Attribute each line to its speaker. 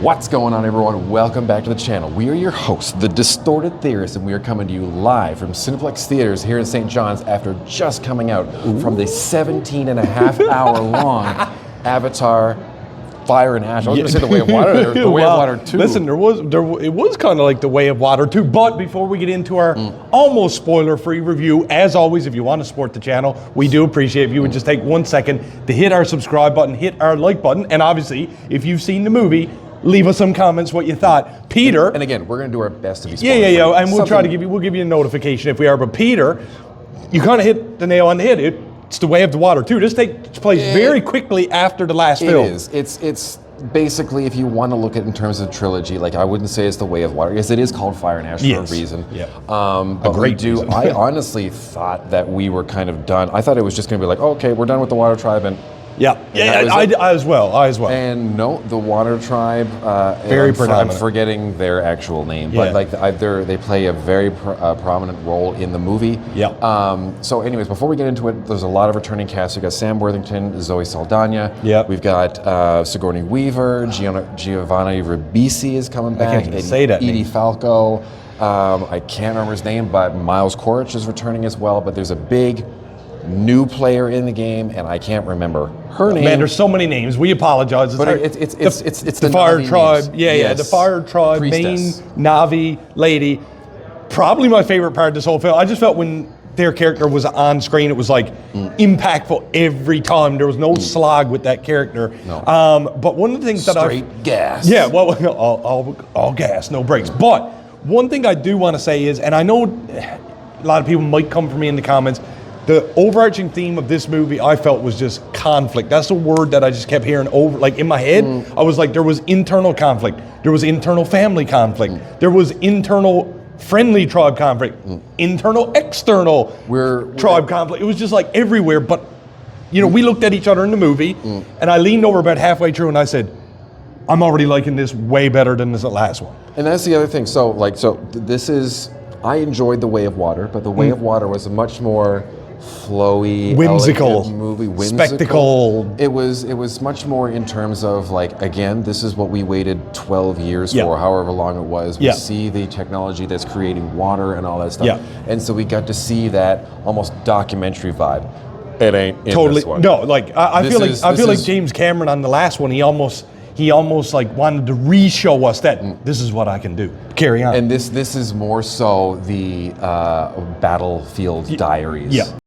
Speaker 1: What's going on, everyone? Welcome back to the channel. We are your hosts, the Distorted Theorists, and we are coming to you live from Cineplex Theaters here in St. John's after just coming out from the 17.5-hour long Avatar Fire and Ash. I was going to say The Way of Water, The Way of Water 2.
Speaker 2: Listen, it was kind of like The Way of Water 2, but before we get into our almost spoiler-free review, as always, if you want to support the channel, we do appreciate if you would just take 1 second to hit our subscribe button, hit our like button, and obviously, if you've seen the movie, leave us some comments what you thought. Peter.
Speaker 1: And again, we're going to do our best to be spoiler-free.
Speaker 2: Yeah, and we'll try to give you a notification if we are. But Peter, you kind of hit the nail on the head. It's The Way of the Water too. This takes place very quickly after the last film.
Speaker 1: It is. It's basically, if you want to look at it in terms of trilogy, like I wouldn't say it's The Way of Water, because it is called Fire and Ash for a reason.
Speaker 2: Yeah.
Speaker 1: But
Speaker 2: great reason.
Speaker 1: I honestly thought that we were kind of done. I thought it was just going to be like, okay, we're done with the Water Tribe, and
Speaker 2: I as well.
Speaker 1: And no, the Water Tribe.
Speaker 2: Very predominant.
Speaker 1: I'm forgetting their actual name, but like they play a very prominent role in the movie.
Speaker 2: Yeah.
Speaker 1: So, anyways, before we get into it, there's a lot of returning cast. We got Sam Worthington, Zoe Saldana.
Speaker 2: Yeah.
Speaker 1: We've got Sigourney Weaver, Giovanni Ribisi is coming back.
Speaker 2: I can't even say that
Speaker 1: Edie
Speaker 2: name.
Speaker 1: Falco. I can't remember his name, but Miles Quaritch is returning as well. But there's a big new player in the game, and I can't remember her name.
Speaker 2: Man, there's so many names. We apologize.
Speaker 1: But it's
Speaker 2: the Fire
Speaker 1: Na'vi
Speaker 2: Tribe.
Speaker 1: names.
Speaker 2: Yeah, the Fire Tribe,
Speaker 1: Priestess.
Speaker 2: main Na'vi lady. Probably my favorite part of this whole film. I just felt when their character was on screen, it was like impactful every time. There was no slog with that character.
Speaker 1: No.
Speaker 2: But one of the things
Speaker 1: Straight gas.
Speaker 2: Yeah, well, all gas, no brakes. But one thing I do want to say is, and I know a lot of people might come for me in the comments, the overarching theme of this movie, I felt, was just conflict. That's the word that I just kept hearing over, like in my head. I was like, there was internal conflict. There was internal family conflict. There was internal friendly tribe conflict. Internal, external tribe conflict. It was just like everywhere. But, you know, we looked at each other in the movie, and I leaned over about halfway through, and I said, I'm already liking this way better than this last one.
Speaker 1: And that's the other thing. So this is, I enjoyed The Way of Water, but The Way of Water was a much more flowy,
Speaker 2: whimsical
Speaker 1: elegant movie,
Speaker 2: spectacle.
Speaker 1: It was much more in terms of like, again, this is what we waited 12 years for, however long it was. We see the technology that's creating water and all that stuff, and so we got to see that almost documentary vibe. It ain't in
Speaker 2: totally
Speaker 1: this one.
Speaker 2: No. Like I feel like James Cameron on the last one, he almost like wanted to re-show us that this is what I can do. Carry on.
Speaker 1: And this is more so the Battlefield Diaries.
Speaker 2: Yeah.